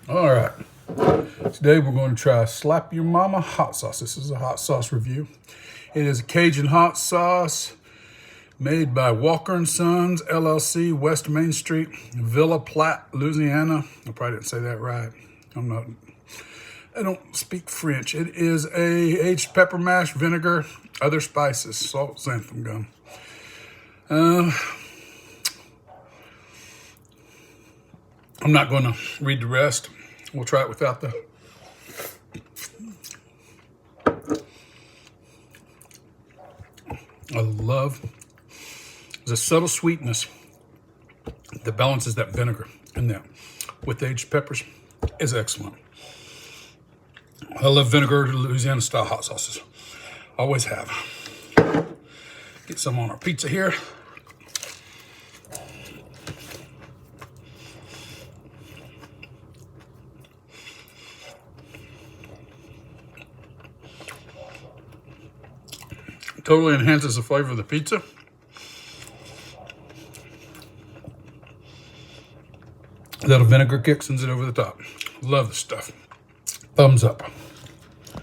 All right. Today we're going to try Slap Your Mama hot sauce. This is a hot sauce review. It is a Cajun hot sauce made by Walker & Sons, LLC, West Main Street, Villa Platte, Louisiana. I probably didn't say that right. I don't speak French. It is a aged pepper mash, vinegar, other spices, salt, xanthan gum. I'm not going to read the rest. We'll try it without the... I love the subtle sweetness that balances that vinegar and that with aged peppers is excellent. I love vinegar Louisiana style hot sauces. Always have. Get some on our pizza here. Totally enhances the flavor of the pizza. Little vinegar kick sends it over the top. Love this stuff. Thumbs up.